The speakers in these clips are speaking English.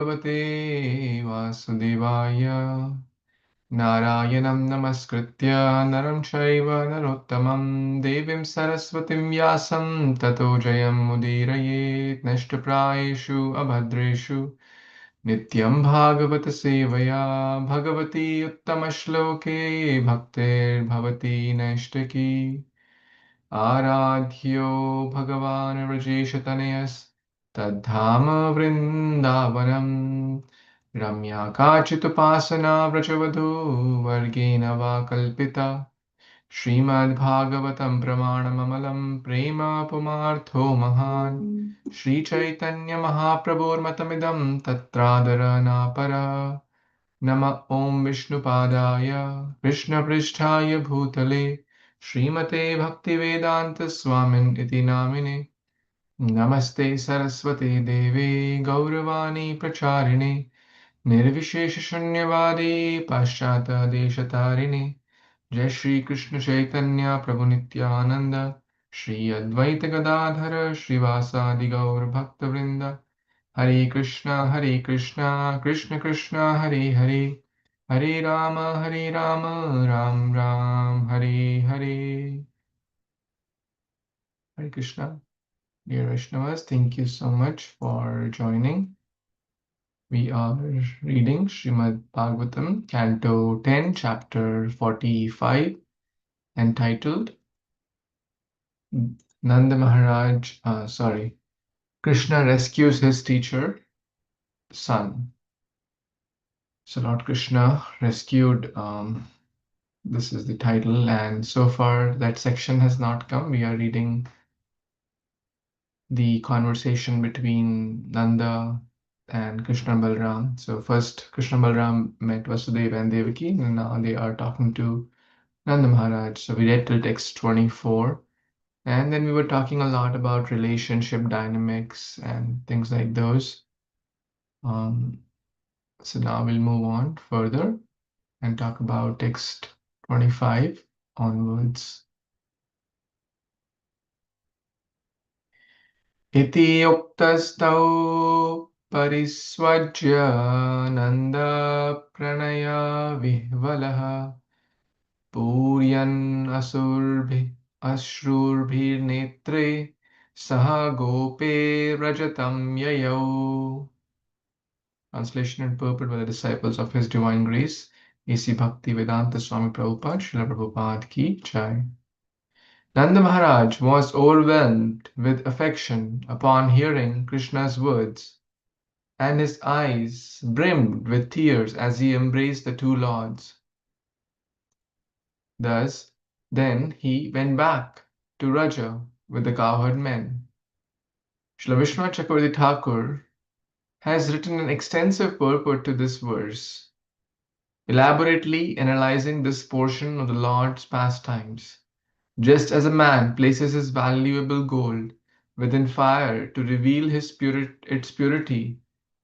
Bhagavate Vasudevaya Narayanam Namaskritya Naram Chaiva Narottamam Devim Saraswatim Vyasam Tato Jayam Mudirayet Nashtaprayeshu Abhadreshu Nityaṁ Bhagavata-sevayā Bhagavati Uttama-shloke Bhaktir-bhavati Naishtaki Aradhyo Bhagavan Rajeshatanayas Tadhama Vrindavanam Ramya Kachitupasana Vrachavadhu Vargena Va Kalpita Śrīmad-Bhāgavatam Pramanamamalam Prema Pumartho Mahan Śrī Caitanya Mahāprabhur Tattradhara Napara Nama Om Vishnupadaya Krishna Pristhaya Bhutale Śrīmate Bhaktivedanta Swamin Iti Namine Namaste Saraswate Deve Gauravani Pracharine Nirvishesha-shunyavadi Paschata Deshatarine Jai Shri Krishna Chaitanya Prabhu Nityananda Shri Advaita Gadadhara Shrivasadi Gaur Bhakta Vrinda Hare Krishna Krishna Krishna Hare Hare Hare Rama Ram Ram Hare Hare. Hare Krishna. Dear Vaishnavas, thank you so much for joining. We are reading Śrīmad-Bhāgavatam, Canto 10, Chapter 45, entitled Nanda Maharaj, Krishna rescues his teacher, son. So Lord Krishna rescued, this is the title, and so far that section has not come. We are reading the conversation between Nanda and Krishna and Balram. So first Krishna and Balram met Vasudeva and Devaki, and now they are talking to Nanda Maharaj. So we read till text 24, and then we were talking a lot about relationship dynamics and things like those. So now we'll move on further and talk about text 25 onwards. Iti yuktastau parisvajya nanda pranaya vihvalaha puryan ashurbhir netre saha gope rajatam yayau. Translation and purport by the disciples of His Divine Grace, A.C. Bhaktivedanta Swami Prabhupada, Srila Prabhupada Ki Jai. Nanda Maharaj was overwhelmed with affection upon hearing Krishna's words, and his eyes brimmed with tears as he embraced the two lords. Thus, then he went back to Raja with the cowherd men. Srila Vishwanath Chakravarti Thakur has written an extensive purport to this verse, elaborately analyzing this portion of the Lord's pastimes. Just as a man places his valuable gold within fire to reveal its purity,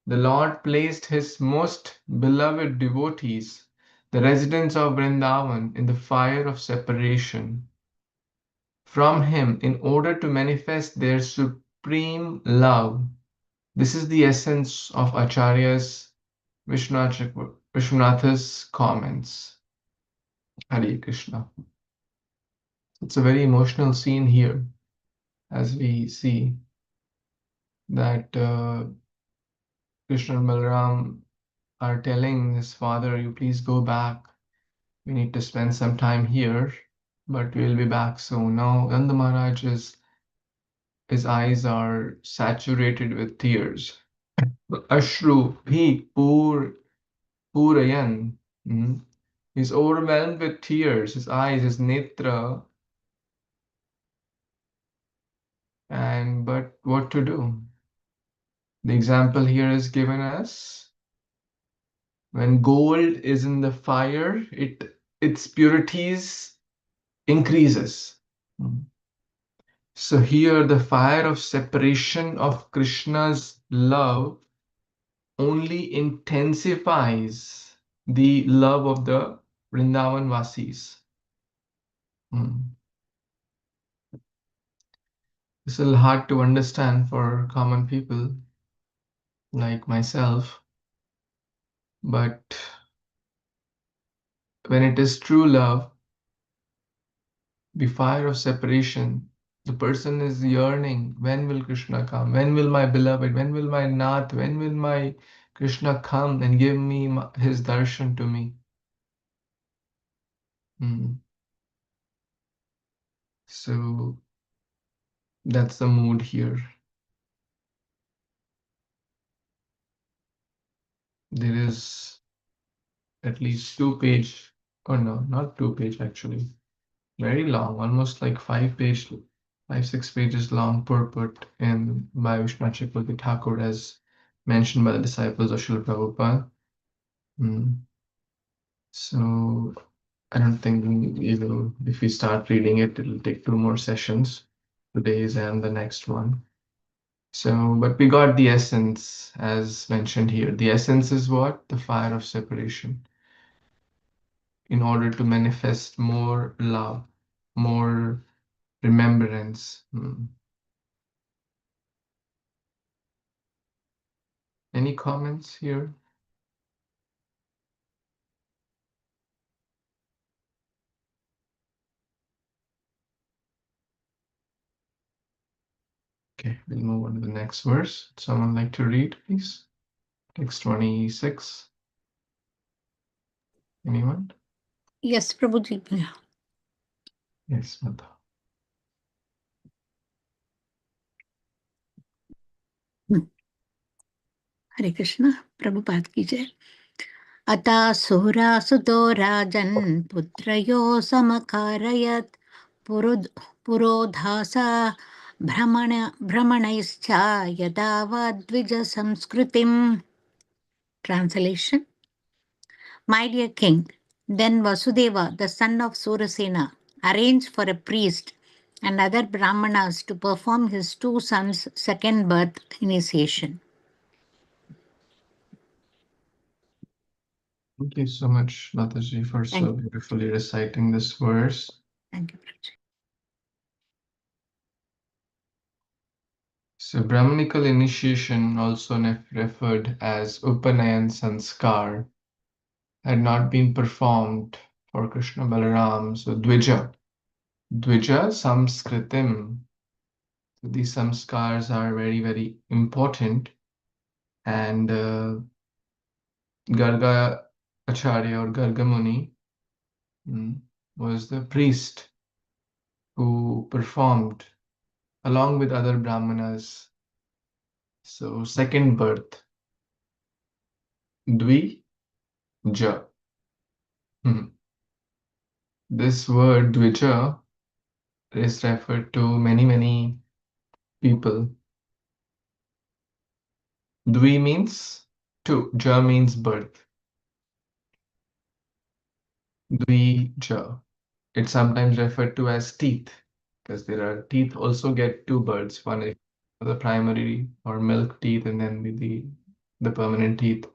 the Lord placed his most beloved devotees, the residents of Vrindavan, in the fire of separation from him in order to manifest their supreme love. This is the essence of Acharya's Vishwanath's comments. Hare Krishna. It's a very emotional scene here, as we see that Krishna and Balaram are telling his father, you please go back. We need to spend some time here, but we'll be back soon. Now, Nanda Maharaj's his eyes are saturated with tears. Ashru bhi purayan. He's overwhelmed with tears. His eyes, his netra. But what to do? The example here is given us. When gold is in the fire, its purities increases. So here the fire of separation of Krishna's love only intensifies the love of the Vrindavan Vasis. It's a little hard to understand for common people like myself. But when it is true love, the fire of separation, the person is yearning, when will Krishna come? When will my beloved? When will my Nath? When will my Krishna come and give me his darshan to me? So that's the mood here. There is at least 2 page, or no, not 2 page actually, very long, almost like 5 page, 6 pages long purport in by Vishnu Chakravarti Thakur as mentioned by the disciples of Srila Prabhupada. So I don't think if we start reading it, it'll take 2 more sessions, today's and the next one. So, but we got the essence as mentioned here. The essence is what? The fire of separation. In order to manifest more love, more remembrance. Any comments here? Okay, we'll move on to the next verse. Someone like to read, please? Text 26. Anyone? Yes, Prabhuji. Yes, Mata. Hare Krishna, Prabhupada ki jai. Ata sura suto rajan putrayo samakarayat purodhasa brahmanaischa yadava dvija samskritim. Translation. My dear king, then Vasudeva, the son of Surasena, arranged for a priest and other brahmanas to perform his 2 sons' second birth initiation. Thank you so much, Mataji, for so beautifully reciting this verse. Thank you, Prabhuji. So Brahmanical initiation, also referred as Upanayan Sanskar, had not been performed for Krishna Balaram. So Dvija Samskritim. So these samskars are very, very important. And Garga Acharya or Garga Muni was the priest who performed along with other brahmanas. So second birth, Dvija. This word Dvija is referred to many people. Dvi means 2, Ja means birth. Dvija. It's sometimes referred to as teeth, because there are teeth also get 2 births. One is the primary or milk teeth, and then the permanent teeth.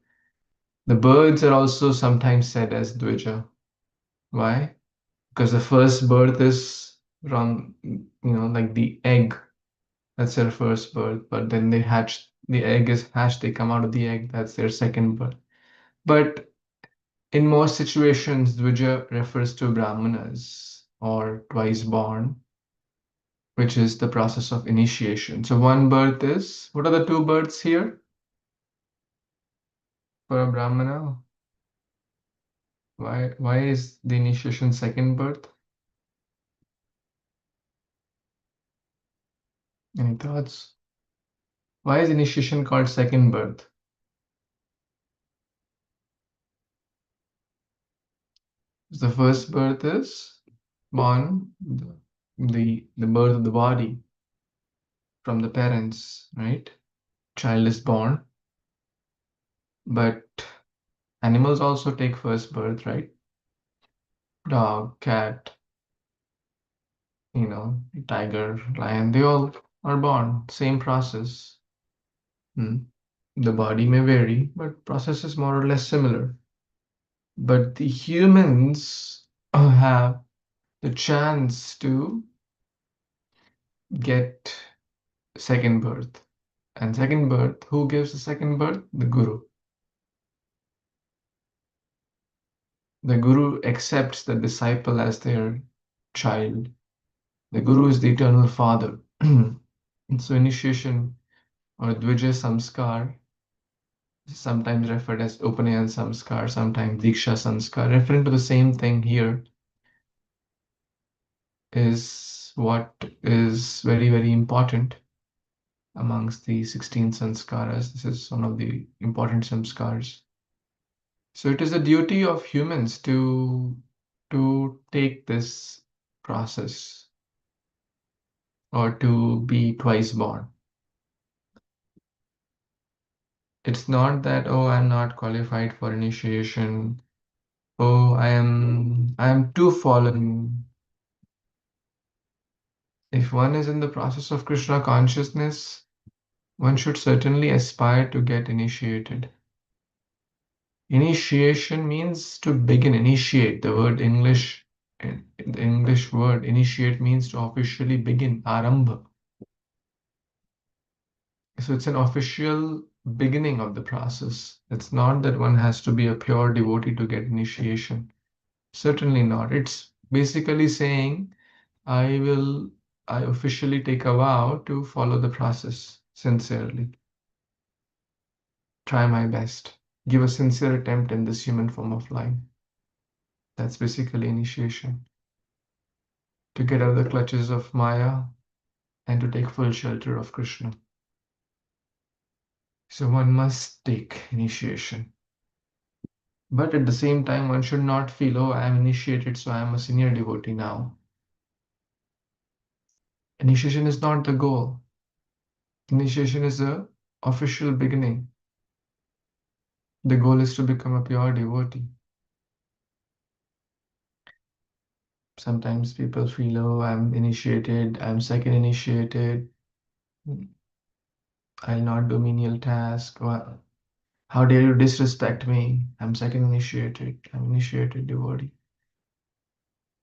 The birds are also sometimes said as Dvija. Why? Because the first birth is from, like the egg. That's their first birth, but then they hatch, the egg is hatched, they come out of the egg, that's their second birth. But in most situations, Dvija refers to Brahmanas or twice born, which is the process of initiation. So one birth is, what are the 2 births here for a Brahmana? Why is the initiation second birth? Any thoughts? Why is initiation called second birth? The first birth is born, the birth of the body from the parents, right? Child is born, but animals also take first birth, right? Dog, cat, tiger, lion, they all are born, same process. The body may vary, but process is more or less similar. But the humans have the chance to get second birth. And second birth, who gives the second birth? The Guru. The guru accepts the disciple as their child. The guru is the eternal father. So initiation or Dvija Samskar, sometimes referred as Upanayan Samskar, sometimes Diksha Samskar, referring to the same thing here, is what is very, very important amongst the 16 sanskaras. This is one of the important samskars. So it is a duty of humans to take this process or to be twice born. It's not that, oh, I'm not qualified for initiation. Oh, I am too fallen. If one is in the process of Krishna consciousness, one should certainly aspire to get initiated. Initiation means to begin, initiate. The word English, the English word initiate means to officially begin, arambha. So it's an official beginning of the process. It's not that one has to be a pure devotee to get initiation. Certainly not. It's basically saying, I officially take a vow to follow the process sincerely. Try my best. Give a sincere attempt in this human form of life. That's basically initiation. To get out of the clutches of Maya and to take full shelter of Krishna. So one must take initiation. But at the same time, one should not feel, oh, I am initiated, so I am a senior devotee now. Initiation is not the goal. Initiation is the official beginning. The goal is to become a pure devotee. Sometimes people feel, oh, I'm initiated, I'm second initiated, I'll not do menial task. Well, how dare you disrespect me? I'm second initiated, I'm initiated devotee.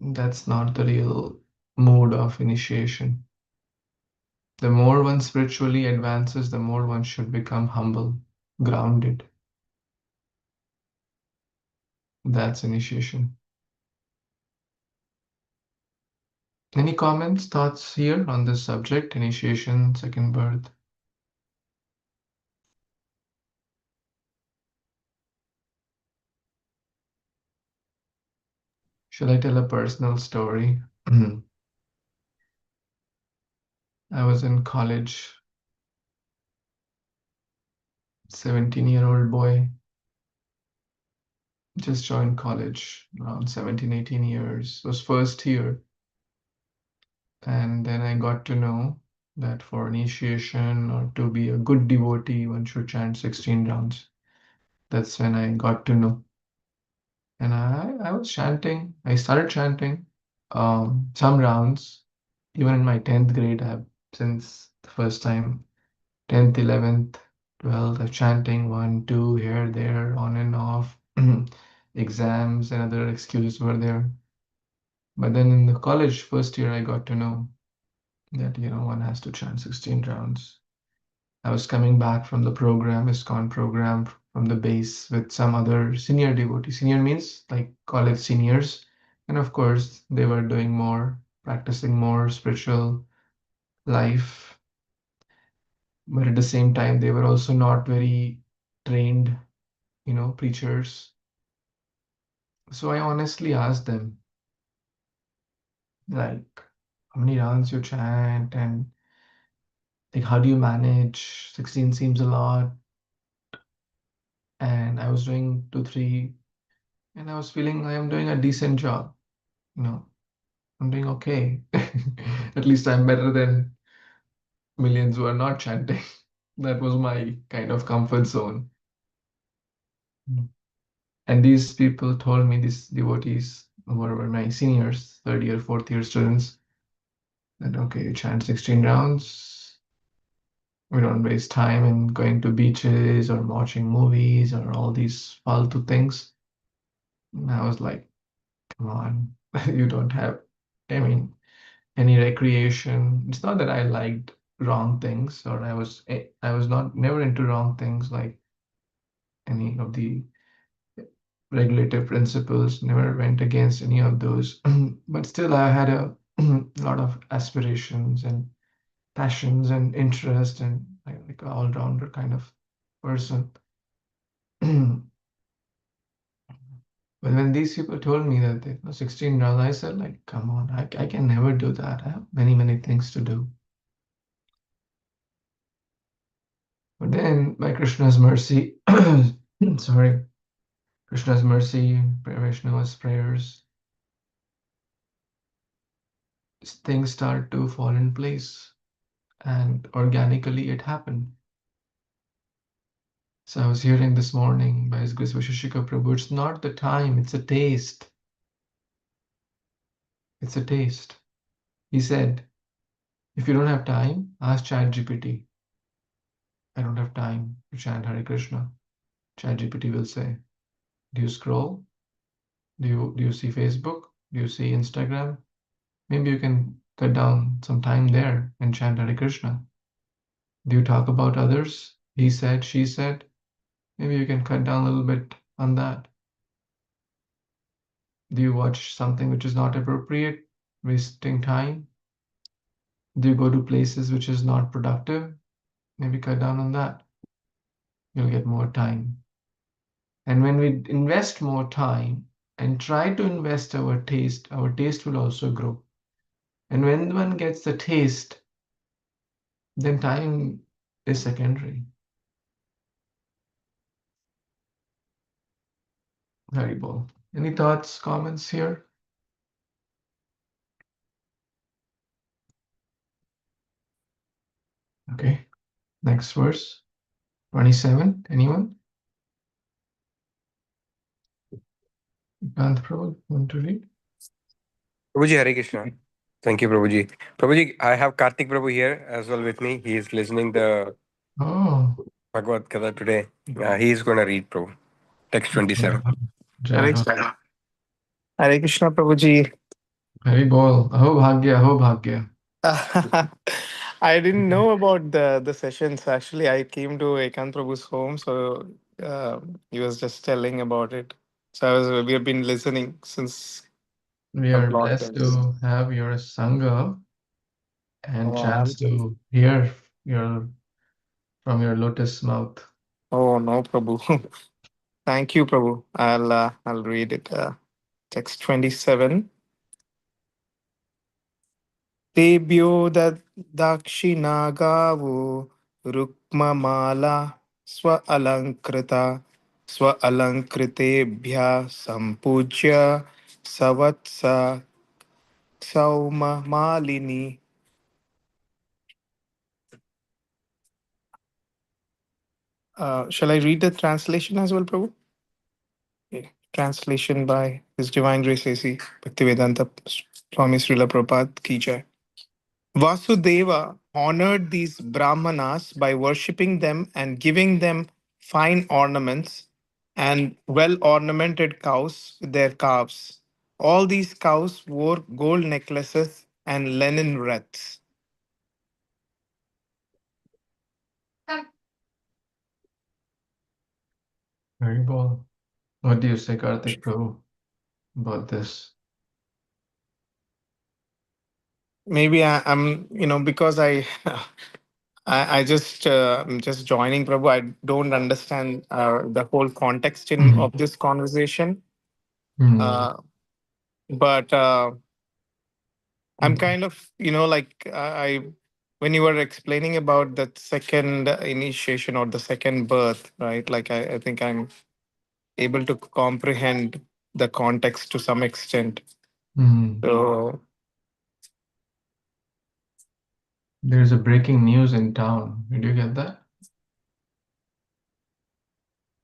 That's not the real mode of initiation. The more one spiritually advances, the more one should become humble, grounded. That's initiation. Any comments, thoughts here on this subject, initiation, second birth? Shall I tell a personal story? I was in college, 17-year-old boy, just joined college, around 17, 18 years, was first year. And then I got to know that for initiation or to be a good devotee, one should chant 16 rounds. That's when I got to know. And I was chanting. I started chanting some rounds. Even in my 10th grade, since the first time, 10th, 11th, 12th, I'm chanting 1, 2, here, there, on and off. Exams and other excuses were there. But then in the college first year, I got to know that, one has to chant 16 rounds. I was coming back from the program, ISKCON program, from the base with some other senior devotees. Senior means like college seniors. And of course, they were doing more, practicing more spiritual life. But at the same time, they were also not very trained, preachers. So I honestly asked them, like, how many rounds you chant and like, how do you manage? 16 seems a lot. And I was doing 2, 3, and I was feeling I am doing a decent job. I'm doing okay. At least I'm better than millions who are not chanting. That was my kind of comfort zone. And these people told me, these devotees who were my seniors, third year, fourth year students, that okay, you chant 16 rounds. We don't waste time in going to beaches or watching movies or all these faltu things. And I was like, come on, you don't have, I mean, any recreation. It's not that I liked wrong things or I was not never into wrong things like any of the regulative principles, never went against any of those. But still, I had a lot of aspirations and passions and interest, and like an all-rounder kind of person. But when these people told me that they 16 rounds, I said, like, come on, I can never do that. I have many, many things to do. But then, by Krishna's mercy, sorry, Krishna's mercy, Vaishnava's prayers, things start to fall in place, and organically it happened. So I was hearing this morning by His Grace Vishishika Prabhu, it's not the time, it's a taste. It's a taste. He said, if you don't have time, ask ChatGPT. I don't have time to chant Hare Krishna. ChatGPT will say, do you scroll? Do you see Facebook? Do you see Instagram? Maybe you can cut down some time there and chant Hare Krishna. Do you talk about others? He said, she said. Maybe you can cut down a little bit on that. Do you watch something which is not appropriate, wasting time? Do you go to places which is not productive? Maybe cut down on that. You'll get more time. And when we invest more time and try to invest our taste will also grow. And when one gets the taste, then time is secondary. Haribol. Any thoughts, comments here? Okay. Next verse. 27. Anyone? Kant Prabhu, want to read? Prabhuji, Hare Krishna. Thank you, Prabhuji. Prabhuji, I have Karthik Prabhu here as well with me. He is listening the Oh. Bhagavad Gita today. He is going to read, Prabhu. Text 27. Jai Ho. Hare Krishna, Prabhuji. Haribol. Aho Bhagya, Aho Bhagya. I didn't know about the sessions. Actually, I came to Ekant Prabhu's home, so he was just telling about it. So we have been listening since We a are long blessed time. to have your Sangha and Oh, chance to hear from your lotus mouth. Oh no, Prabhu. Thank you, Prabhu. I'll read it. Text 27. तेभ्यो दक्षिणागावो रुक्ममाला स्व अलङ्कृता स्व अलङ्कृतेभ्यः सम्पूज्य सवत्स सौममालिनी. Shall I read the translation as well, Prabhu? Okay. Translation by His Divine Grace A.C. Bhaktivedanta Swami Srila Prabhupada Ki Jai. Vasudeva honored these Brahmanas by worshipping them and giving them fine ornaments and well ornamented cows with their calves. All these cows wore gold necklaces and linen wreaths. Haribol. What do you say, Karthik Prabhu, about this? Maybe I'm, because I just I'm just joining Prabhu. I don't understand the whole context of this conversation. But I'm kind of, I when you were explaining about that second initiation or the second birth, right? Like I think I'm able to comprehend the context to some extent. So There's a breaking news in town. Did you get that?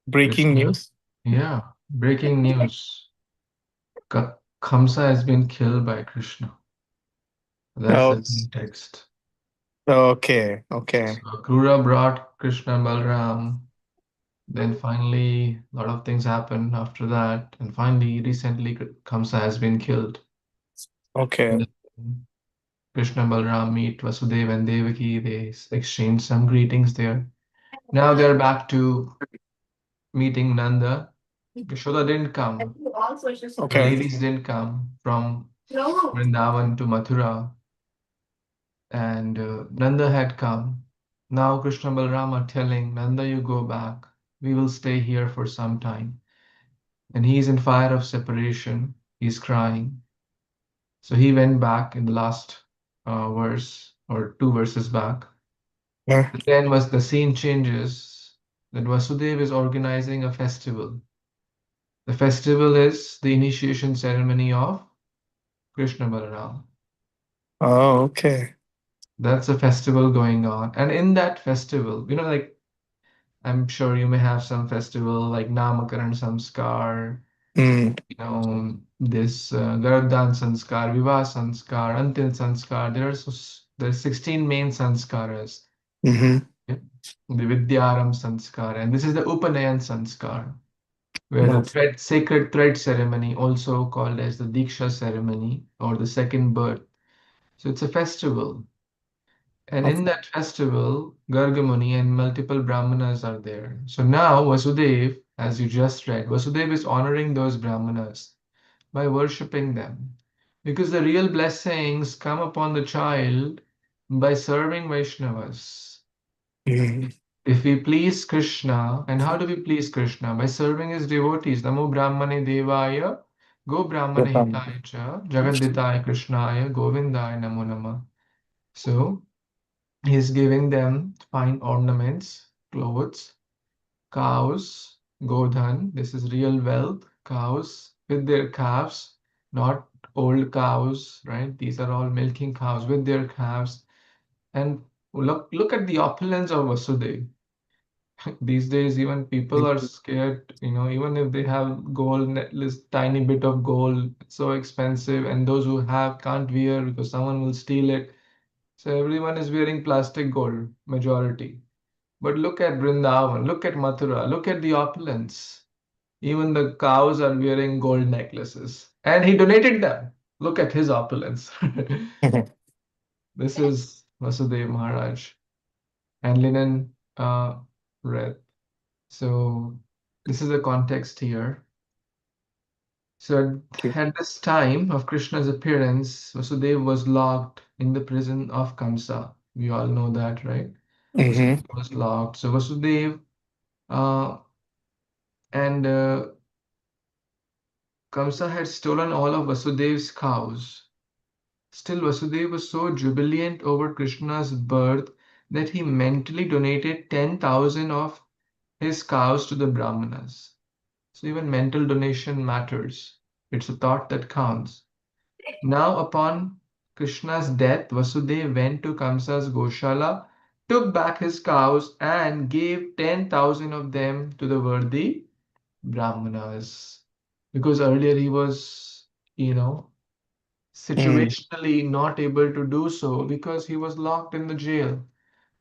breaking news. Yeah, breaking news. Kṛṣṇa has been killed by Krishna. That's the context. Okay. So Krura brought Krishna and Balram. Then finally, a lot of things happened after that. And finally, recently, Kṛṣṇa has been killed. Okay. Krishna and Balram meet Vasudeva and Devaki. They exchange some greetings there. Now they're back to meeting Nanda. Yashoda didn't come. The Okay. ladies didn't come from Vrindavan to Mathura, and Nanda had come. Now Krishna and Balaram are telling Nanda, you go back. We will stay here for some time. And he's in fire of separation. He's crying. So he went back in the last verse or two verses back. Yeah. Then was the scene changes that Vasudeva is organizing a festival. The festival is the initiation ceremony of Krishna Balaram. Oh, okay. That's a festival going on. And in that festival, like I'm sure you may have some festival like Namakaran Samskar, Mm. this Garudan Sanskar, Vivah Sanskar, Antil Sanskar. There's 16 main sanskaras. Mm-hmm. Yeah. The Vidyaram Sanskar, and this is the Upanayan Sanskar, where the sacred thread ceremony, also called as the Diksha ceremony or the second birth. So it's a festival. And in that festival, Gargamuni and multiple Brahmanas are there. So now Vasudev, as you just read, Vasudev is honoring those Brahmanas by worshipping them. Because the real blessings come upon the child by serving Vaishnavas. Mm. If we please Krishna, and how do we please Krishna? By serving his devotees. Namo Brahmane Devaya, Go Brahmane Hitaya Cha, Jagaditaya Krishnaya, Govindaya Namo Nama. So, he's giving them fine ornaments, clothes, cows, Godhan. This is real wealth, cows with their calves, not old cows, right? These are all milking cows with their calves. And look at the opulence of Vasudeva. These days, even people are scared, even if they have gold, this tiny bit of gold, it's so expensive, and those who have can't wear because someone will steal it. So everyone is wearing plastic gold, majority. But look at Vrindavan, look at Mathura, look at the opulence. Even the cows are wearing gold necklaces. And he donated them. Look at his opulence. This is Vasudeva Maharaj. And linen red. So this is the context here. So at this time of Krishna's appearance, Vasudeva was locked in the prison of Kamsa. We all know that, right? Mm-hmm. Vasudeva was locked. So Vasudeva and Kamsa had stolen all of Vasudeva's cows. Still, Vasudeva was so jubilant over Krishna's birth that he mentally donated 10,000 of his cows to the Brahmanas. So even mental donation matters. It's a thought that counts. Now, upon Krishna's death, Vasudeva went to Kamsa's Goshala, took back his cows, and gave 10,000 of them to the worthy Brahmanas. Because earlier he was, Mm. situationally not able to do so because he was locked in the jail.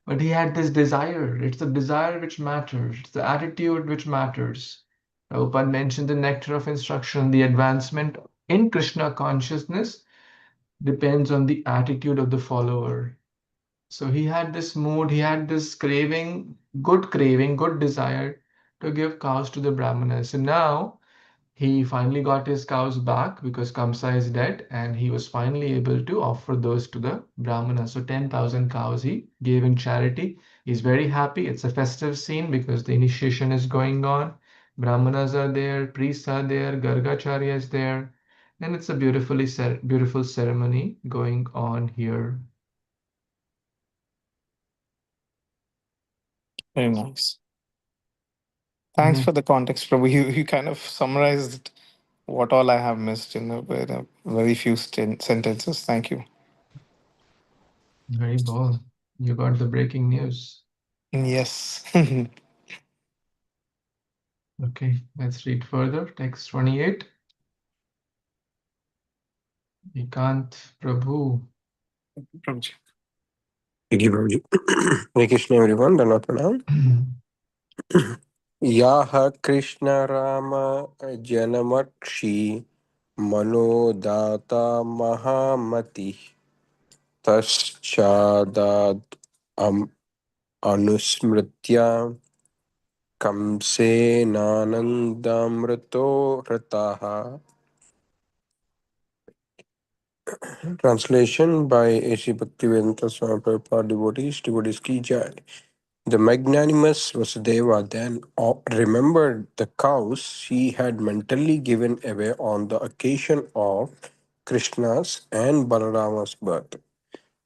But he had this desire. It's the desire which matters, it's the attitude which matters. Prabhupada mentioned the nectar of instruction, the advancement in Krishna consciousness depends on the attitude of the follower. So he had this mood, he had this craving, good desire to give cows to the Brahmanas. So now he finally got his cows back because Kamsa is dead, and he was finally able to offer those to the Brahmanas. So 10,000 cows he gave in charity. He's very happy. It's a festive scene because the initiation is going on. Brahmanas are there, priests are there, Gargacharya is there, and it's a beautiful ceremony going on here. Very nice. Thanks for the context, Prabhu. You kind of summarized what all I have missed in a very few sentences. Thank you. Very bold. You got the breaking news. Yes. Okay, let's read further. Text 28. Ikant Prabhu. Prabhuji. Thank you, Prabhuji. Hare Krishna, everyone. Dandavat pranam. Yaha Krishna Rama Janamakshi Manodata Mahamati Taschadad Anusmritya kamse nanandamrito rataha. Translation by A.C. Bhaktivedanta Swami Prabhupada, devotees ki jai. The magnanimous Vasudeva then remembered the cows she had mentally given away on the occasion of Krishna's and Balarama's birth.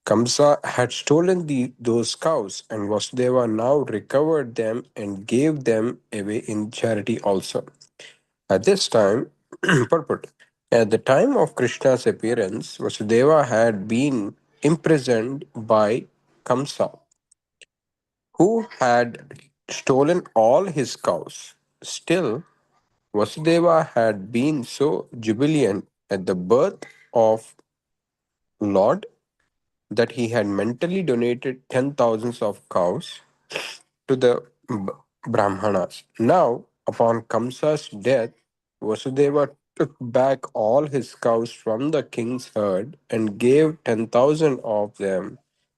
Kamsa had stolen those cows, and Vasudeva now recovered them and gave them away in charity also. At this time, purport. At the time of Krishna's appearance, Vasudeva had been imprisoned by Kamsa, who had stolen all his cows. Still, Vasudeva had been so jubilant at the birth of Lord that he had mentally donated 10,000s of cows to the Brahmanas. Now, upon Kamsa's death, Vasudeva took back all his cows from the king's herd and gave 10,000 of them,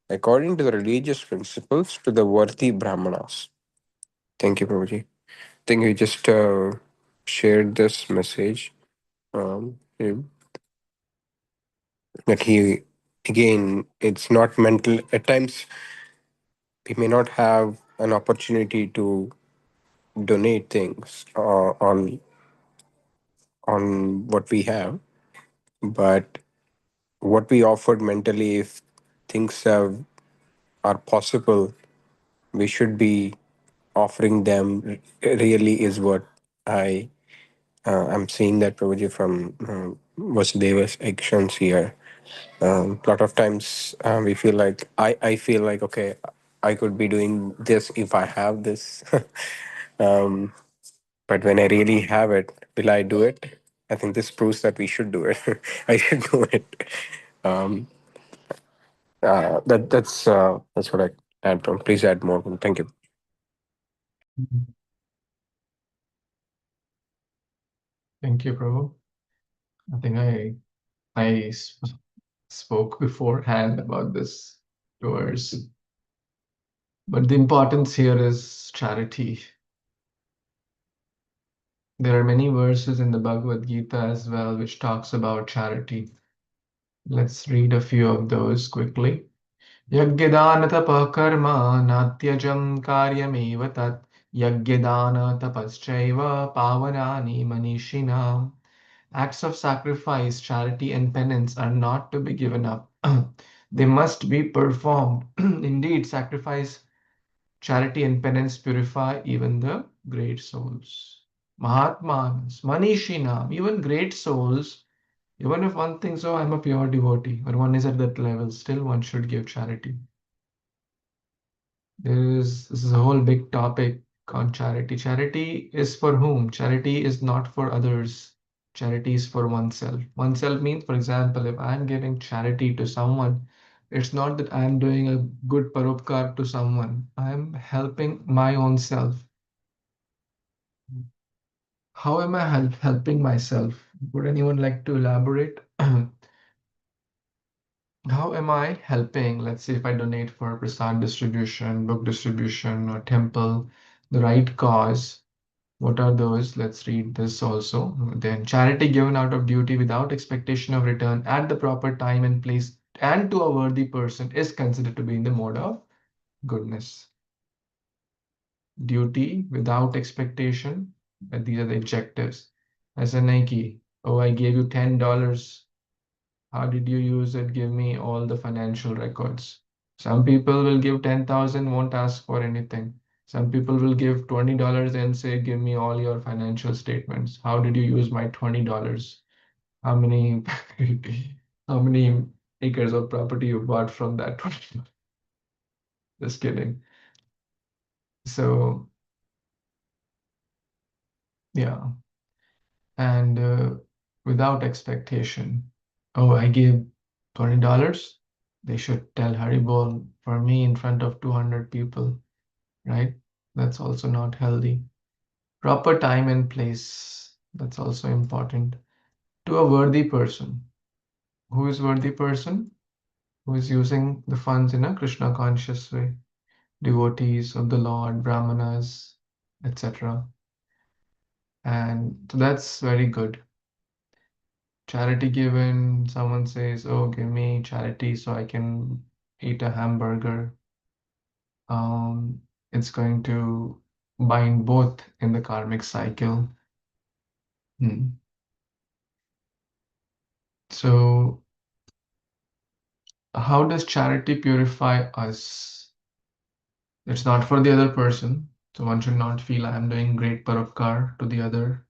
according to the religious principles, to the worthy Brahmanas. Thank you, Prabhuji. I think we just shared this message. Him, that he, again, it's not mental. At times, we may not have an opportunity to donate things on what we have, but what we offered mentally, if things are possible, we should be offering them. Really, is what I'm seeing that, Prabhuji, from Vasudeva's actions here. A lot of times we feel like I feel like, okay, I could be doing this if I have this. um, but when I really have it, will I do it? I think this proves that we should do it. I should do it. Um, that's what I add from. Please add more. Thank you. Thank you, Prabhu. I think I spoke beforehand about this verse, but the importance here is charity. There are many verses in the Bhagavad Gita as well which talks about charity. Let's read a few of those quickly. Yagyadanatapa karma natyajam karyameva tat yagyadana tapaschaiva pavanani manishinam. Acts of sacrifice, charity, and penance are not to be given up. They must be performed. Indeed, sacrifice, charity, and penance purify even the great souls. Mahatmanas, Manishinam, even great souls, even if one thinks, oh, I'm a pure devotee, but one is at that level, still one should give charity. This is a whole big topic on charity. Charity is for whom? Charity is not for others. Charity is for oneself. Oneself means, for example, if I'm giving charity to someone, it's not that I'm doing a good paropkar to someone. I'm helping my own self. How am I helping myself? Would anyone like to elaborate? How am I helping? Let's say if I donate for prasad distribution, book distribution, or temple, the right cause. What are those? Let's read this also. Then charity given out of duty without expectation of return at the proper time and place and to a worthy person is considered to be in the mode of goodness. Duty without expectation, these are the adjectives. As a Nike, oh, I gave you $10. How did you use it? Give me all the financial records. Some people will give 10,000, won't ask for anything. Some people will give $20 and say, give me all your financial statements. How did you use my $20? How many how many acres of property you bought from that $20? Just kidding. So yeah. And without expectation. Oh, I gave $20. They should tell Haribol for me in front of 200 people, right? That's also not healthy. Proper time and place. That's also important. To a worthy person. Who is worthy person? Who is using the funds in a Krishna conscious way. Devotees of the Lord, Brahmanas, etc. And so that's very good. Charity given, someone says, oh, give me charity so I can eat a hamburger. It's going to bind both in the karmic cycle. So how does charity purify us? It's not for the other person. So one should not feel I am doing great paropkar to the other.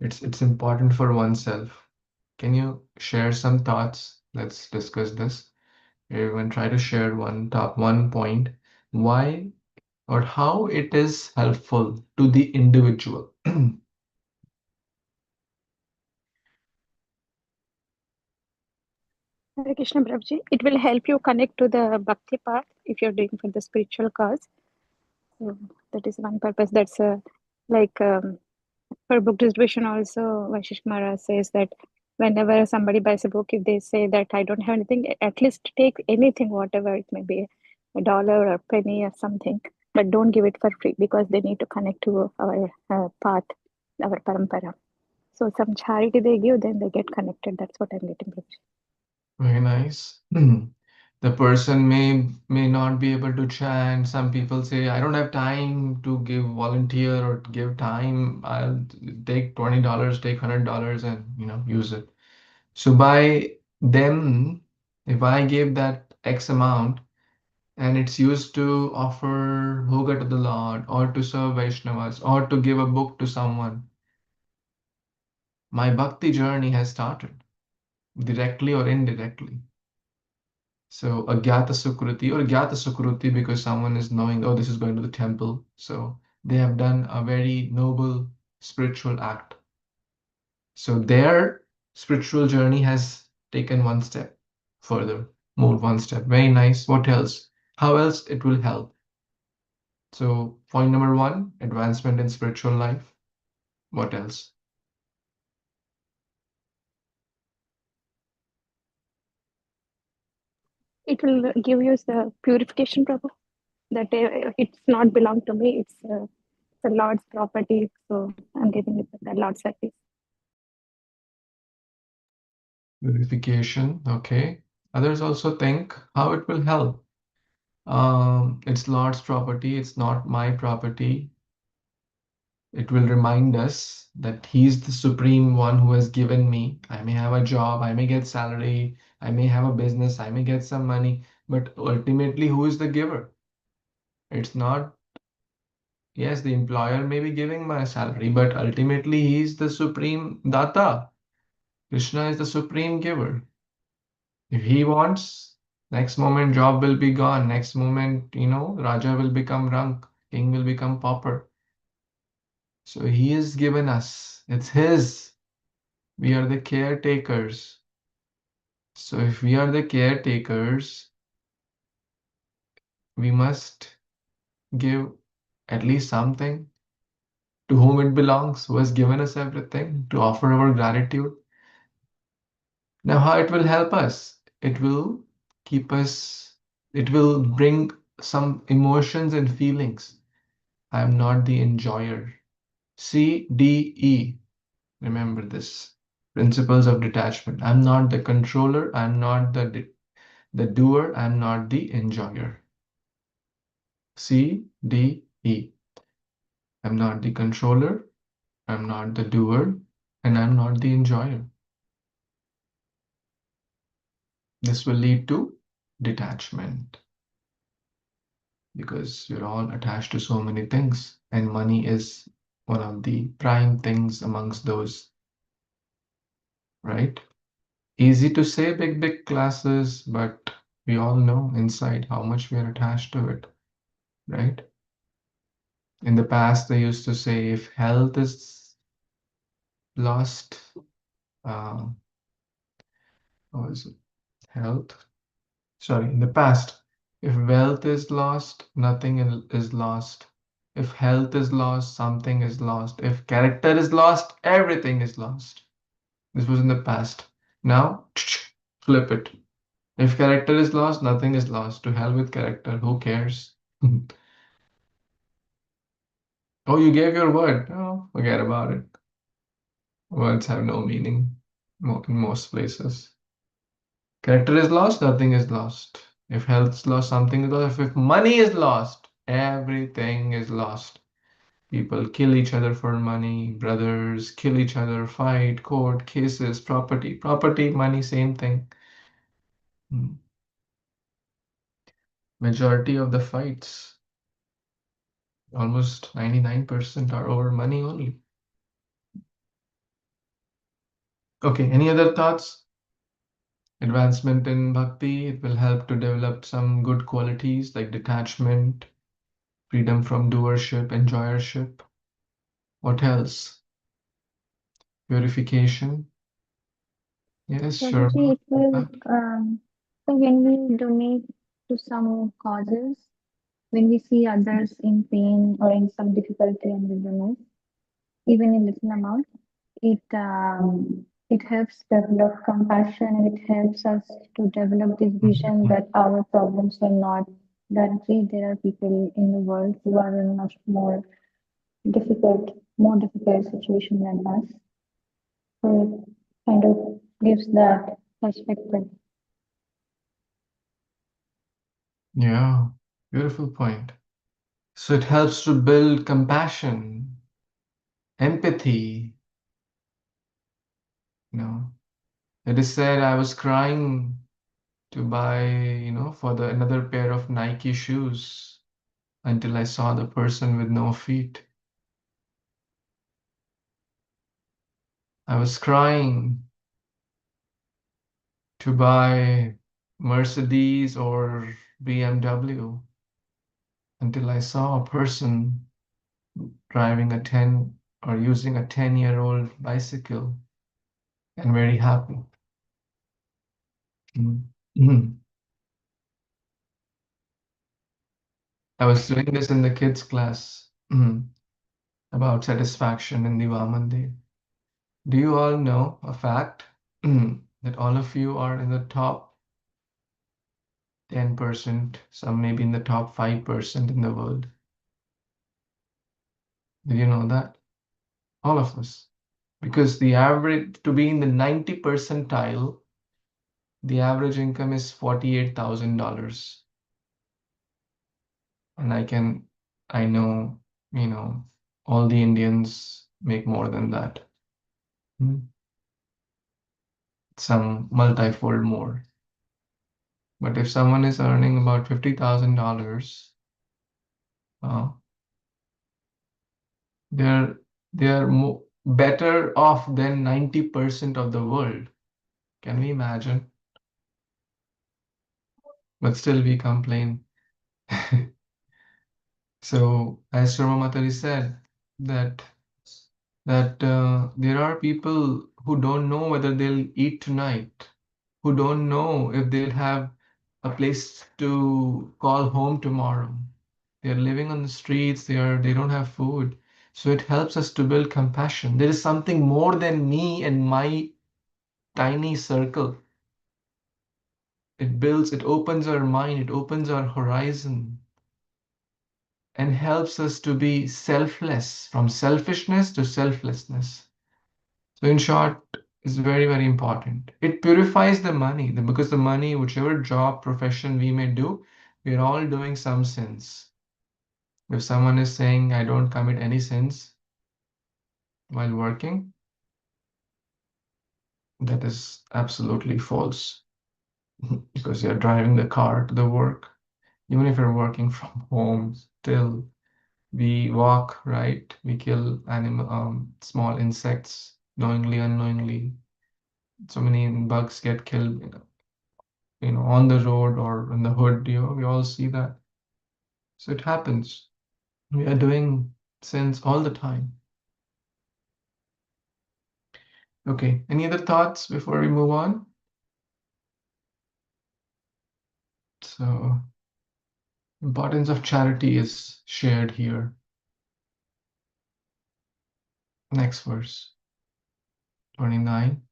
It's important for oneself. Can you share some thoughts? Let's discuss this. Everyone try to share one point why or how it is helpful to the individual. Hare Krishna, Prabhuji. It will help you connect to the bhakti path if you're doing for the spiritual cause. So that is one purpose. That's like for book distribution also, Vaishish Maharaj says that whenever somebody buys a book, if they say that I don't have anything, at least take anything, whatever it may be, $1 or a penny or something, but don't give it for free because they need to connect to our path, our parampara. So some charity they give, then they get connected. That's what I'm getting. Very nice. The person may not be able to chant. Some people say, I don't have time to give volunteer or to give time. I'll take $20, take $100 and use it. So by them, if I give that X amount and it's used to offer bhoga to the Lord or to serve Vaishnavas or to give a book to someone, my bhakti journey has started directly or indirectly. So a Gyata Sukruti or Gyata Sukruti because someone is knowing, oh, this is going to the temple. So they have done a very noble spiritual act. So their spiritual journey has taken one step further, moved one step. Very nice. What else? How else it will help? So point number 1, advancement in spiritual life. What else? It will give you the purification, Prabhu, that it's not belong to me, it's the Lord's property, so I'm giving it the Lord's service. Purification, okay. Others also think how it will help. It's Lord's property, it's not my property. It will remind us that He's the supreme one who has given me. I may have a job, I may get salary, I may have a business, I may get some money, but ultimately, who is the giver? It's not, yes, the employer may be giving my salary, but ultimately, He's the supreme Data. Krishna is the supreme giver. If He wants, next moment job will be gone. Next moment, Raja will become Rank, king will become pauper. So He has given us. It's His. We are the caretakers. So if we are the caretakers, we must give at least something to whom it belongs, who has given us everything, to offer our gratitude. Now, how it will help us? It will keep us, it will bring some emotions and feelings. I am not the enjoyer. CDE. Remember this. Principles of detachment. I'm not the controller. I'm not the doer. I'm not the enjoyer. CDE. I'm not the controller. I'm not the doer. And I'm not the enjoyer. This will lead to detachment. Because we're all attached to so many things. And money is one of the prime things amongst those. Right? Easy to say big classes, but we all know inside how much we are attached to it, right? In the past, they used to say if health is lost, what is it? Health? Sorry, in the past, if wealth is lost, nothing is lost. If health is lost, something is lost. If character is lost, everything is lost. This was in the past. Now, flip it. If character is lost, nothing is lost. To hell with character. Who cares? Oh, you gave your word. Oh, forget about it. Words have no meaning in most places. Character is lost, nothing is lost. If health is lost, something is lost. If money is lost, everything is lost. People kill each other for money, brothers kill each other, fight, court, cases, property, money, same thing. Majority of the fights, almost 99%, are over money only. Okay, any other thoughts? Advancement in bhakti, it will help to develop some good qualities like detachment, freedom from doership, enjoyership. What else? Purification. Yes, sure. Prabhuji, it will, so when we donate to some causes, when we see others in pain or in some difficulty and we donate, even in little amount, it helps develop compassion and it helps us to develop this vision that our problems are not that great. There are people in the world who are in much more difficult situation than us. So it kind of gives that perspective. Yeah, beautiful point. So it helps to build compassion, empathy. It is said I was crying to buy, for another pair of Nike shoes until I saw the person with no feet. I was crying to buy Mercedes or BMW until I saw a person driving a 10 or using a 10-year-old bicycle and very happy. Mhm. I was doing this in the kids' class about satisfaction in the Vaman. Do you all know a fact that all of you are in the top 10%, some maybe in the top 5% in the world? Did you know that? All of us. Because the average, to be in the 90 percentile, the average income is $48,000. And I know, all the Indians make more than that. Some multifold more. But if someone is earning about $50,000, they're better off than 90% of the world. Can we imagine? But still we complain. So as Sharma Matari said, that there are people who don't know whether they'll eat tonight, who don't know if they'll have a place to call home tomorrow. They're living on the streets, they don't have food. So it helps us to build compassion. There is something more than me and my tiny circle. It opens our mind, it opens our horizon, and helps us to be selfless, from selfishness to selflessness. So in short, it's very, very important. It purifies the money, because the money, whichever job, profession we may do, we're all doing some sins. If someone is saying, I don't commit any sins while working, that is absolutely false. Because you're driving the car to the work. Even if you're working from home, still we walk, right? We kill small insects knowingly, unknowingly. So many bugs get killed, on the road or in the hood. We all see that. So it happens. We are doing sins all the time. Okay, any other thoughts before we move on? So, importance of charity is shared here. Next verse, 29.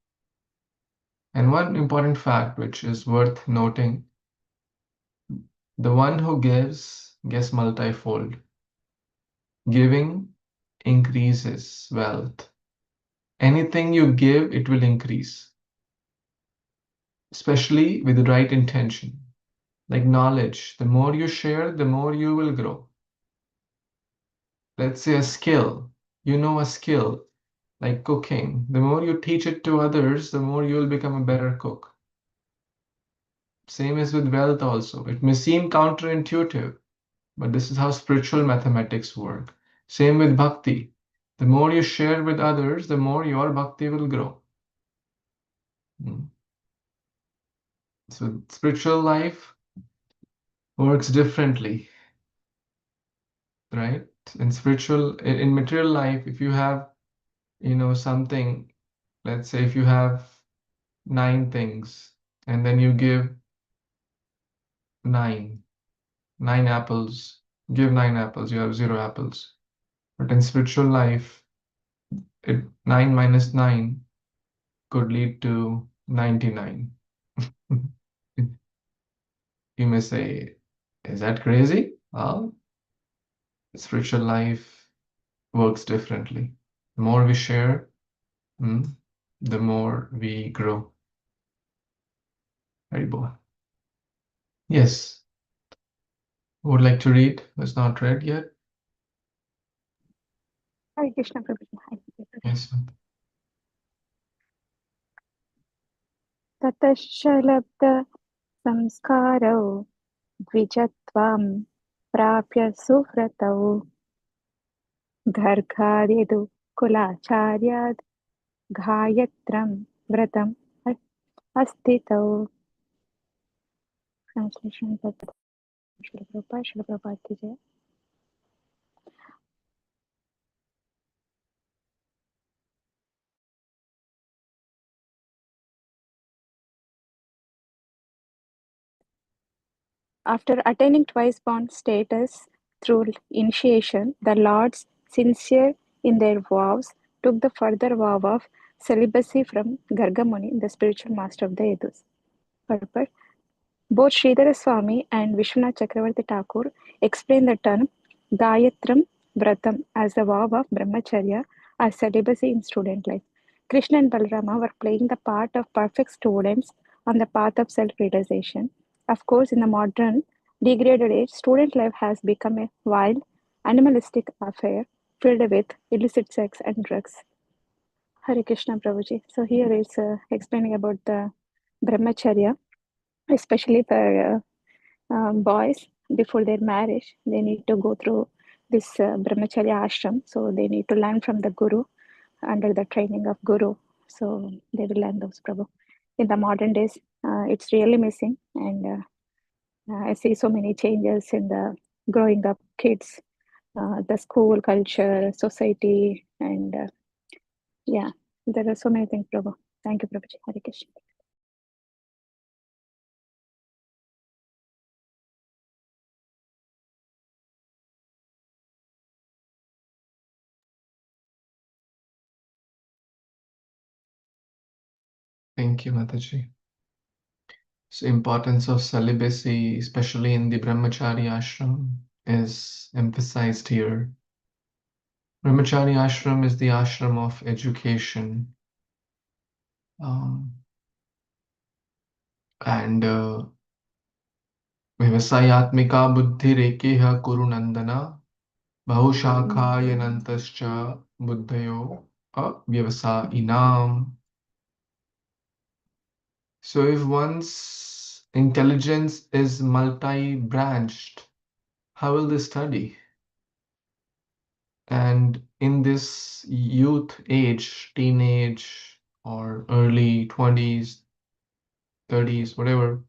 And one important fact which is worth noting, the one who gives gets multifold. Giving increases wealth. Anything you give, it will increase, especially with the right intention. Like knowledge, the more you share, the more you will grow. Let's say a skill, you know a skill, like cooking. The more you teach it to others, the more you will become a better cook. Same is with wealth also. It may seem counterintuitive, but this is how spiritual mathematics work. Same with bhakti. The more you share with others, the more your bhakti will grow. So spiritual life works differently, right? In material life, if you have, something, let's say if you have 9 things, and then you give 9 apples, give 9 apples, you have 0 apples. But in spiritual life, 9 minus 9 could lead to 99. You may say, is that crazy? Well, spiritual life works differently. The more we share, the more we grow. Very boa. Yes. Who would like to read? Was not read yet? Hare Krishna Prabhuji. Hare Krishna. Yes. ततश्च संस्कारौ द्विजत्वं प्राप्य सुहृतौ गर्गादिदु कुलाचार्याद् गायत्रं व्रतम् अस्थितौ. Translation by Śrīla Prabhupada ki jai. After attaining twice-born status through initiation, the lords, sincere in their vows, took the further vow of celibacy from Garga Muni, the spiritual master of the Yadus. Purport. Both Sridhara Swami and Vishwanath Chakravarti Thakur explain the term Gayatram Vratam as the vow of Brahmacharya or celibacy in student life. Krishna and Balarama were playing the part of perfect students on the path of self-realization. Of course, in the modern, degraded age, student life has become a wild, animalistic affair filled with illicit sex and drugs. Hare Krishna Prabhuji. So here is explaining about the Brahmacharya, especially for boys before their marriage. They need to go through this Brahmacharya ashram. So they need to learn from the Guru under the training of Guru. So they will learn those, Prabhu. In the modern days, it's really missing. And I see so many changes in the growing up kids, the school culture, society, and yeah, there are so many things, Prabhu. Thank you, Prabhuji. Hare Krishna. Thank you, Mataji. So importance of celibacy, especially in the Brahmachari ashram, is emphasized here. Brahmachari ashram is the ashram of education. And Vyavasayatmika buddhirekeha kurunandana bahushakhāyanantascha buddhayo avyavasayinam. So if one's intelligence is multi-branched, how will they study? And in this youth age, teenage or early 20s, 30s, whatever,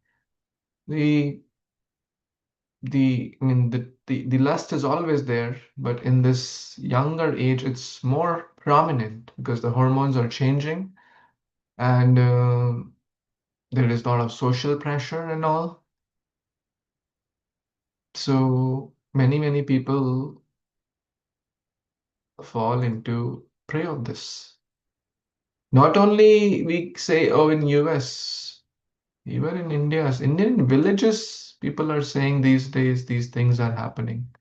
the lust is always there, but in this younger age, it's more prominent because the hormones are changing, and there is a lot of social pressure and all. So many people fall into prey of this. Not only we say, oh, in US, even in Indian villages, people are saying these days these things are happening.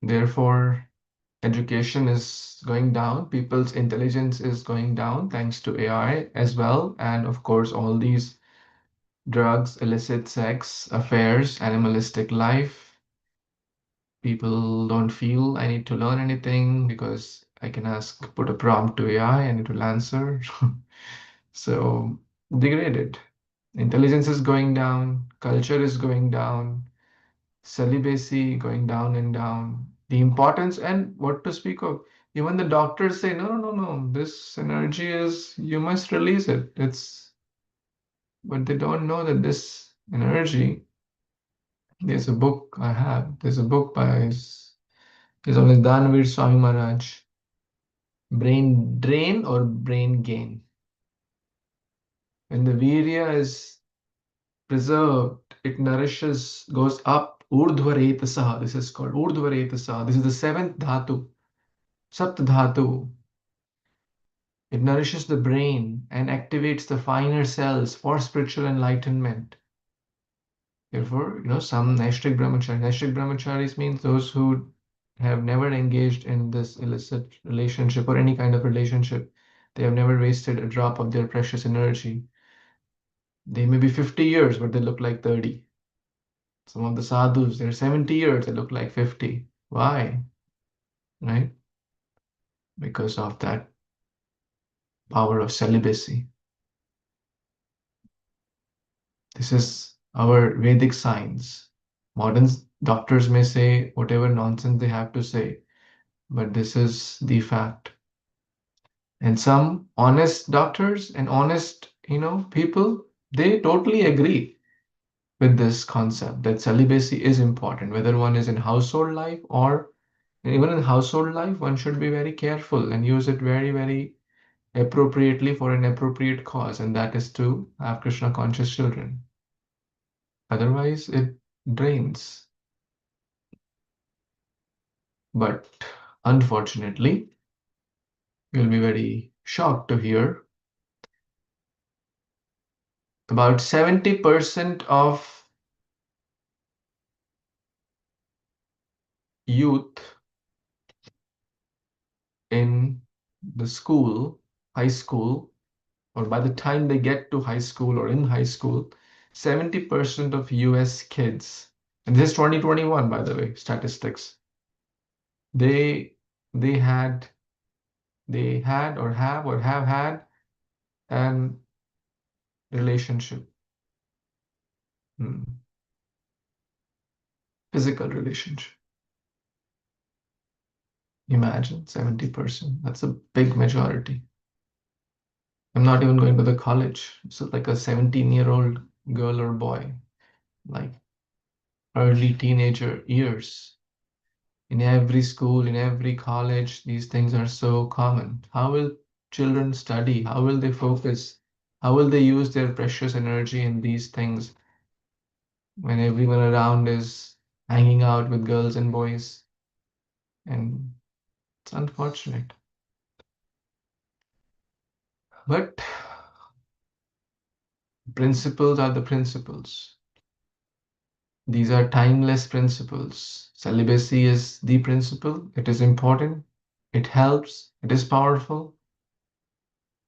Therefore, education is going down, people's intelligence is going down thanks to AI as well, and of course all these drugs, illicit sex, affairs, animalistic life. People don't feel I need to learn anything because I can put a prompt to AI and it will answer. So degraded. Intelligence is going down, culture is going down, celibacy going down and down. The importance and what to speak of. Even the doctors say, no, no, no, no, this energy is, you must release it. But they don't know that this energy, there's a book I have, there's a book by his name is Danavir Swami Maharaj, Brain Drain or Brain Gain. When the virya is preserved, it nourishes, goes up, urdhvaretasa, this is called urdhvaretasa. This is the seventh dhatu, sapt dhatu. It nourishes the brain and activates the finer cells for spiritual enlightenment. Therefore, some Naishtik brahmacharis means those who have never engaged in this illicit relationship or any kind of relationship. They have never wasted a drop of their precious energy. They may be 50 years, but they look like 30. Some of the sadhus, they're 70 years, they look like 50. Why? Right? Because of that power of celibacy. This is our Vedic science. Modern doctors may say whatever nonsense they have to say, but this is the fact. And some honest doctors and honest, people, they totally agree with this concept that celibacy is important, whether one is in household life or even in household life, one should be very careful and use it very, very appropriately for an appropriate cause, and that is to have Krishna conscious children. Otherwise, it drains. But unfortunately, you'll be very shocked to hear about 70% of youth in the school, high school, or by the time they get to high school or in high school, 70% of US kids, and this is 2021, by the way, statistics, they had or have had an relationship, physical relationship. Imagine 70%. That's a big majority. I'm not even going to the college. So like a 17-year-old girl or boy, like early teenager years. In every school, in every college, these things are so common. How will children study? How will they focus? How will they use their precious energy in these things when everyone around is hanging out with girls and boys? And it's unfortunate. But principles are the principles. These are timeless principles. Celibacy is the principle. It is important. It helps. It is powerful.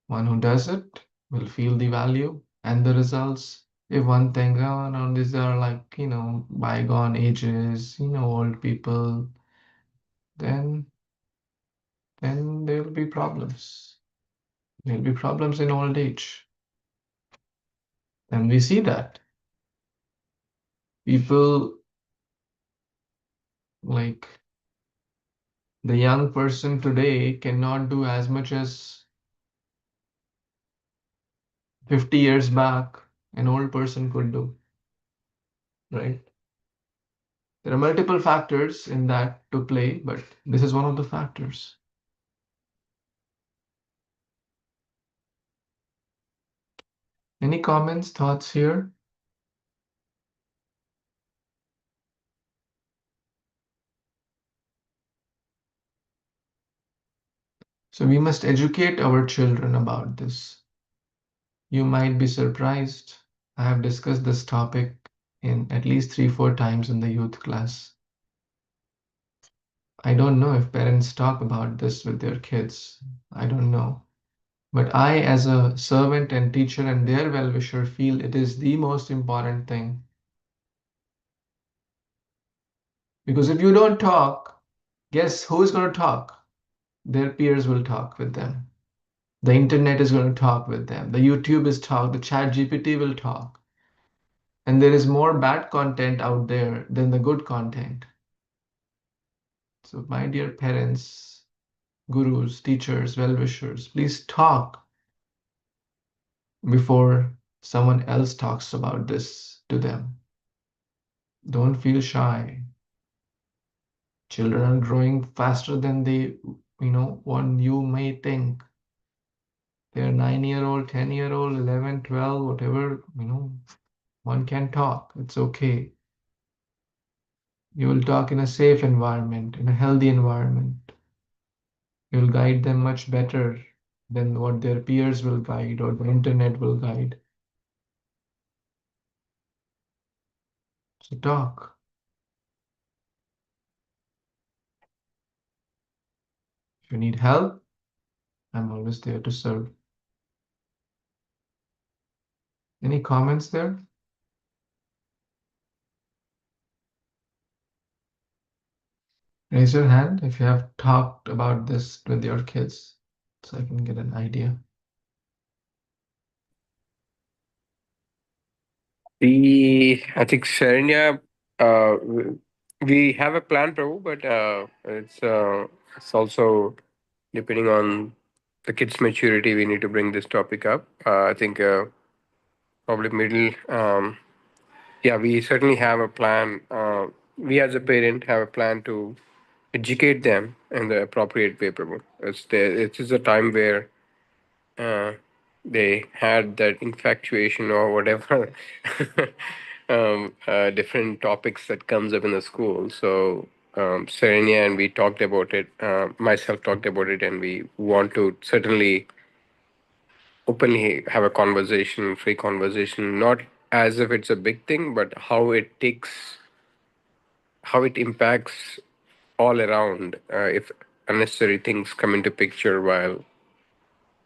One who does it will feel the value and the results. If one thinks, oh no, these are like, bygone ages, old people, then there will be problems. There will be problems in old age. And we see that. People like the young person today cannot do as much as 50 years back an old person could do, right? There are multiple factors in that to play, but this is one of the factors. Any comments, thoughts here? So we must educate our children about this. You might be surprised. I have discussed this topic in at least 3-4 times in the youth class. I don't know if parents talk about this with their kids. I don't know. But I, as a servant and teacher and their well-wisher, feel it is the most important thing. Because if you don't talk, guess who is going to talk? Their peers will talk with them. The internet is going to talk with them. The YouTube is talk. The chat GPT will talk. And there is more bad content out there than the good content. So my dear parents, gurus, teachers, well-wishers, please talk before someone else talks about this to them. Don't feel shy. Children are growing faster than they, one you may think. They're 9-year-old, 10-year-old, 11, 12, whatever, one can talk. It's okay. You will talk in a safe environment, in a healthy environment. You'll guide them much better than what their peers will guide or the internet will guide. So talk. If you need help, I'm always there to serve. Any comments there? Raise your hand if you have talked about this with your kids so I can get an idea. I think Sharanya, we have a plan, Prabhu, but it's also depending on the kids' maturity. We need to bring this topic up. I think probably middle. Yeah, we certainly have a plan. We as a parent have a plan to educate them in the appropriate way, Prabhu. It is a time where uh, they had that infatuation or whatever different topics that comes up in the school. So Serenia and we talked about it. Myself talked about it, and we want to certainly openly have a conversation, free conversation, not as if it's a big thing, but how it impacts all around if unnecessary things come into picture while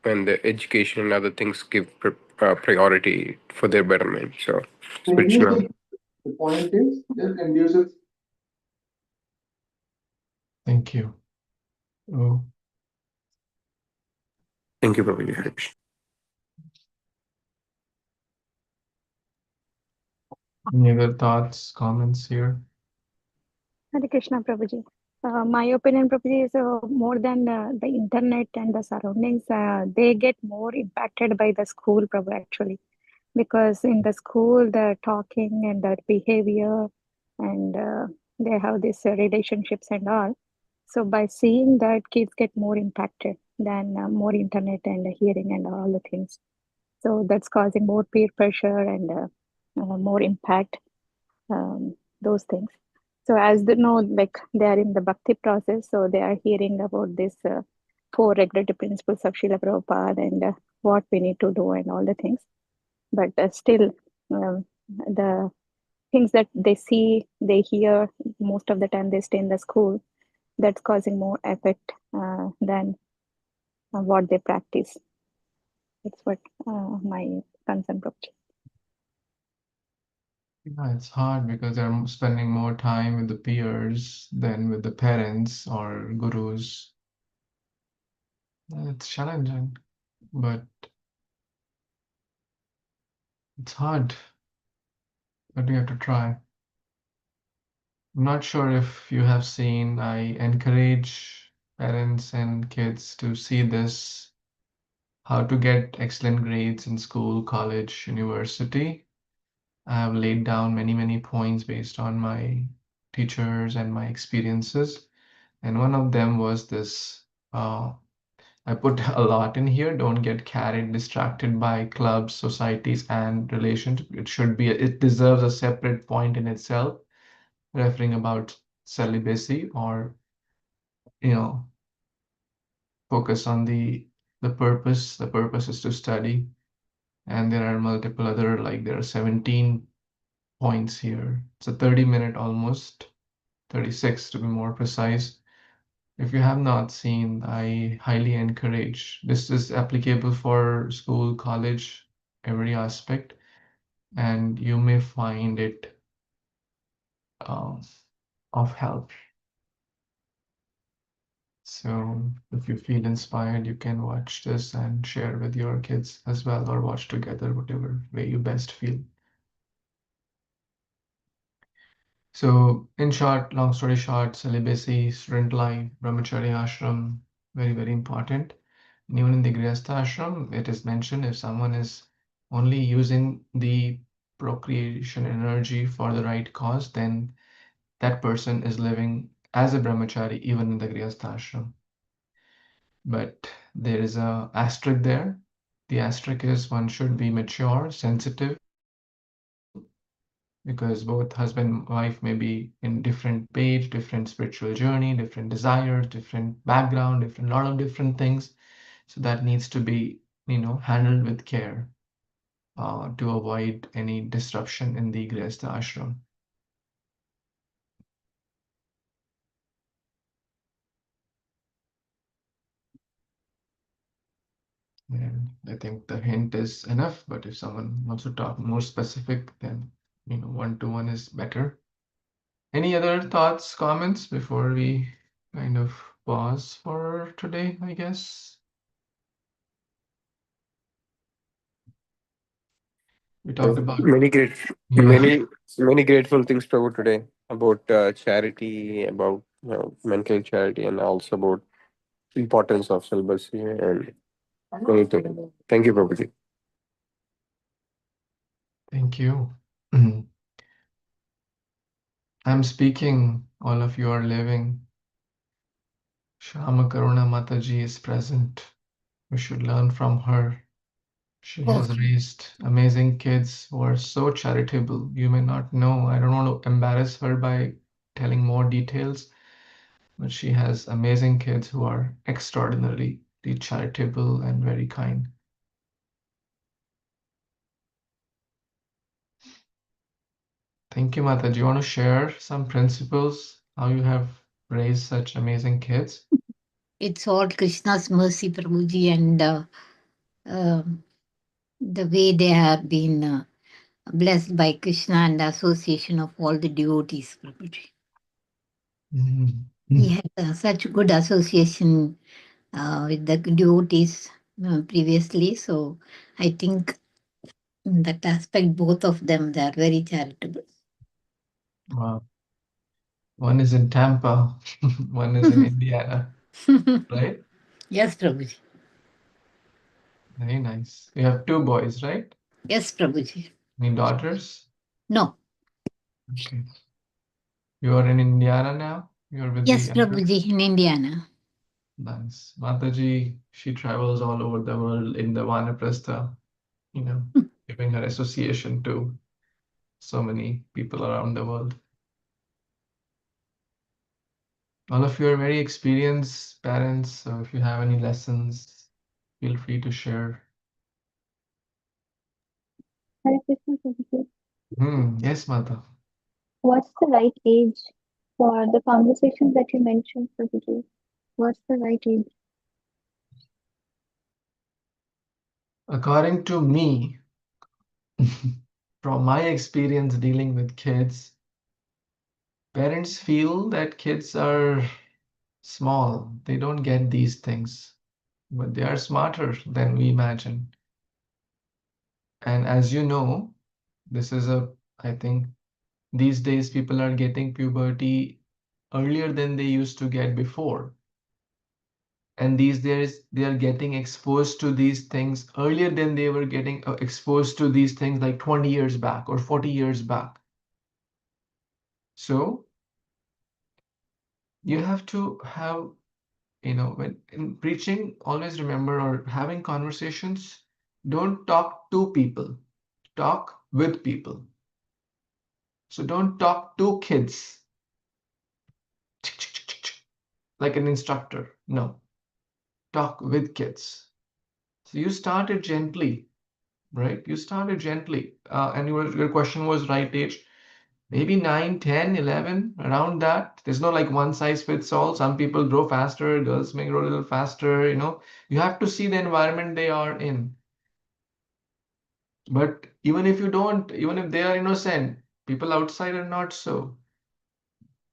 when the education and other things give priority for their betterment. So spiritual. The point is, they're conducive. Thank you. Oh, Thank you, Prabhuji. Hare Krishna. any other thoughts, comments here? Hare Krishna, Prabhuji. My opinion, Prabhuji, is more than the internet and the surroundings, they get more impacted by the school, Prabhu, actually. Because in the school, the talking and the behavior, and they have these relationships and all. So by seeing that, kids get more impacted than more internet and hearing and all the things. So that's causing more peer pressure and more impact, those things. So as they know, like they are in the bhakti process, so they are hearing about this 4 regulative principles of Srila Prabhupada and what we need to do and all the things. But still, the things that they see, they hear, most of the time they stay in the school, that's causing more effect than what they practice. That's what my concern, Prabhuji. Yeah, it's hard because they're spending more time with the peers than with the parents or gurus. It's challenging, but it's hard. But we have to try. I'm not sure if you have seen, I encourage parents and kids to see this, how to get excellent grades in school, college, university. I have laid down many points based on my teachers and my experiences. And one of them was this, I put a lot in here. Don't get carried, distracted by clubs, societies, and relations. It deserves a separate point in itself, referring about celibacy or, focus on the purpose. The purpose is to study. And there are multiple other, like there are 17 points here. It's a 30-minute almost, 36 to be more precise, If you have not seen, I highly encourage. This is applicable for school, college, every aspect, and you may find it of help. So if you feel inspired, you can watch this and share with your kids as well, or watch together, whatever way you best feel. So in short, long story short, celibacy, student life, brahmacharya ashram, very, very important. And even in the grihastha ashram, it is mentioned if someone is only using the procreation energy for the right cause, then that person is living as a brahmachari even in the grihastha ashram. But there is a asterisk there. The asterisk is one should be mature, sensitive, because both husband and wife may be in different page, different spiritual journey, different desires, different background, different lot of different things. So that needs to be, handled with care to avoid any disruption in the grihastha ashram. And I think the hint is enough, but if someone wants to talk more specific, then one-to-one is better. Any other thoughts, comments before we kind of pause for today, I guess? We talked about, Many great, yeah, many grateful things, Prabhu, today about charity, about mental charity, and also about importance of celibacy and anything. Thank you, Prabhuji. thank you. I'm speaking, all of you are living. Shama Karuna Mataji is present. We should learn from her. She has raised amazing kids who are so charitable. You may not know. I don't want to embarrass her by telling more details, but she has amazing kids who are extraordinarily charitable and very kind. Thank you, Mata. Do you want to share some principles, how you have raised such amazing kids? It's all Krishna's mercy, Prabhuji, and the way they have been blessed by Krishna and the association of all the devotees, Prabhuji. He had such good association with the devotees previously, so I think in that aspect, both of them, they are very charitable. Wow. One is in Tampa, one is in Indiana, right? Yes, Prabhuji. Very nice. You have two boys, right? Yes, Prabhuji. Any daughters? No. Okay. You are in Indiana now? You're with Yes, the Prabhuji, in Indiana. Nice. Mataji, she travels all over the world in the Vanaprastha, giving her association to so many people around the world. All of you are very experienced parents, so if you have any lessons, feel free to share. Hare Krishna, Prabhuji. Yes, Mata. What's the right age for the conversation that you mentioned, Prabhuji? What's the right age? According to me, from my experience dealing with kids, parents feel that kids are small. They don't get these things, but they are smarter than we imagine. And as you know, I think these days people are getting puberty earlier than they used to get before. And these days they are getting exposed to these things earlier than they were getting exposed to these things like 20 years back or 40 years back. So you have to have, when in preaching, always remember, or having conversations, don't talk to people, talk with people. So don't talk to kids like an instructor. No, talk with kids. So you started gently, right? You started gently. And your question was right age. maybe 9, 10, 11, around that. There's no like one size fits all. Some people grow faster, girls may grow a little faster, You have to see the environment they are in. But even if you don't, even if they are innocent, people outside are not so.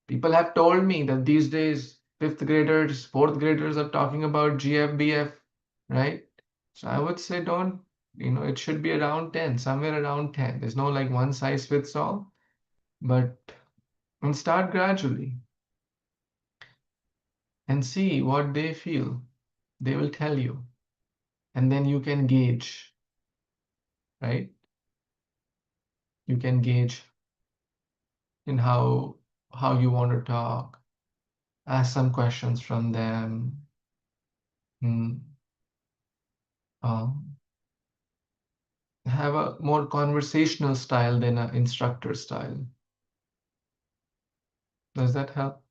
People have told me that these days, fifth graders, fourth graders are talking about GFBF, right? So I would say don't, it should be around 10, somewhere around 10. There's no like one size fits all, but and start gradually and see what they feel. They will tell you, and then you can gauge, right? You can gauge in how you want to talk, ask some questions from them. Um, have a more conversational style than an instructor style. Does that help?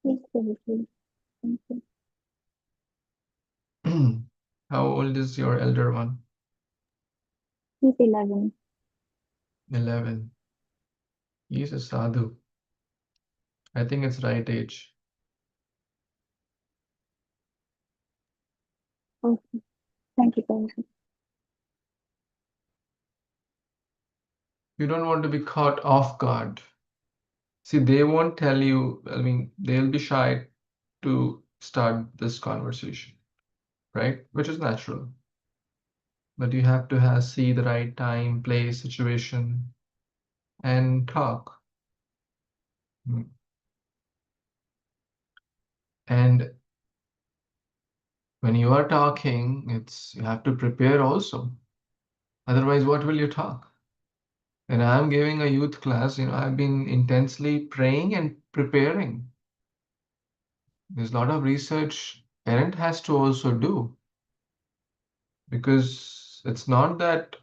Yes, Prabhuji. Thank you. How old is your elder one? He's 11. 11. He's a sadhu. I think it's right age. Okay. Thank you, Prabhuji. You don't want to be caught off guard. See, they won't tell you, they'll be shy to start this conversation, right? Which is natural. But you have to see the right time, place, situation, and talk. And when you are talking, you have to prepare also. Otherwise, what will you talk? When I'm giving a youth class, I've been intensely praying and preparing. There's a lot of research parent has to also do, because it's not that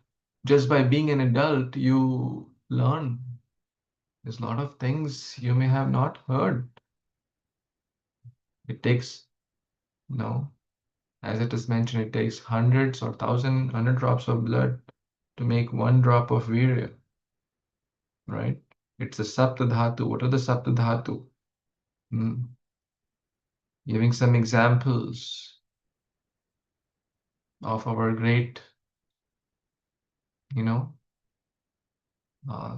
just by being an adult you learn. There's a lot of things you may have not heard. It takes, as it is mentioned, it takes hundreds or hundred drops of blood to make one drop of virya, right? It's a sapta dhatu. What are the sapta dhatu? Giving some examples of our great,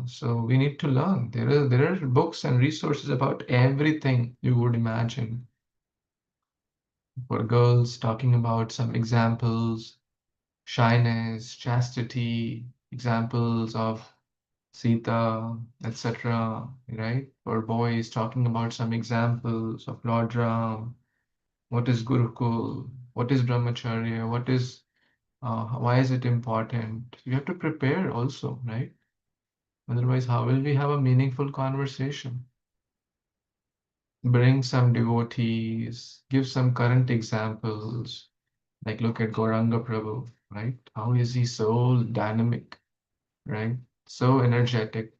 so we need to learn. There are books and resources about everything you would imagine. For girls, talking about some examples, shyness, chastity, examples of Sita, etc. Right? For boys, talking about some examples of Lord Ram. What is Gurukul? What is Brahmacharya? Why is it important? You have to prepare also, right? Otherwise, how will we have a meaningful conversation? Bring some devotees, give some current examples. Like look at Gauranga Prabhu, right? How is he so dynamic, right? So energetic.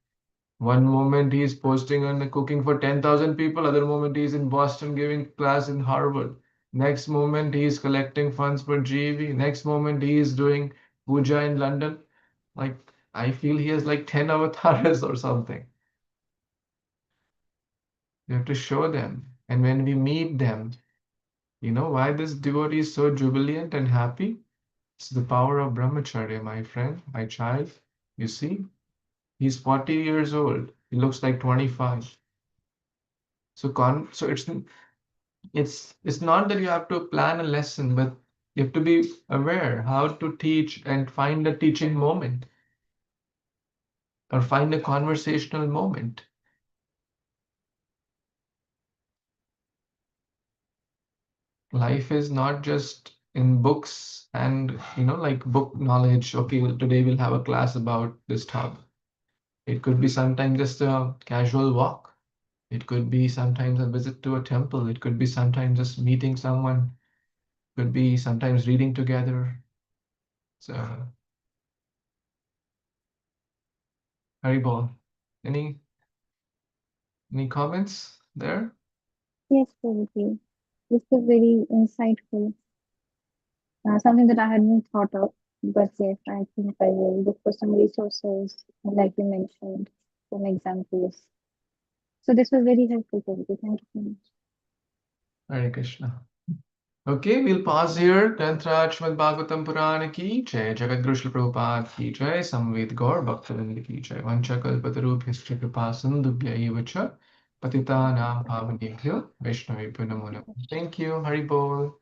One moment he is posting on cooking for 10,000 people, other moment he is in Boston giving class in Harvard. Next moment he is collecting funds for GEV. Next moment he is doing puja in London. Like I feel he has like 10 avatars or something. You have to show them. And when we meet them, why this devotee is so jubilant and happy? It's the power of brahmacharya, my friend, my child. You see, he's 40 years old. He looks like 25. So it's not that you have to plan a lesson, but you have to be aware how to teach and find a teaching moment or find a conversational moment. Life is not just in books and like book knowledge. Okay, today we'll have a class about this topic. It could be sometimes just a casual walk. It could be sometimes a visit to a temple. It could be sometimes just meeting someone. It could be sometimes reading together. So, Haribol, any comments there? Yes, Prabhuji. This was very insightful. Something that I hadn't thought of, but yes, I think I will look for some resources, like you mentioned, some examples. So this was very helpful, Prabhuji. Thank you so much. Hare Krishna. Okay, we'll pause here. 10th Raj Śrīmad-Bhāgavatam Purana ki jai, Jagat Guru Śrīla Prabhupada ki jai, Samved Gaur Bhaktivinoda ki jai, Vancha Kalpatarubhyascha Kripa Sindhubhya eva cha, Patitanam Pavanebhyo Vaishnavebhyo Namo Namaः. Thank you. Hari Bol.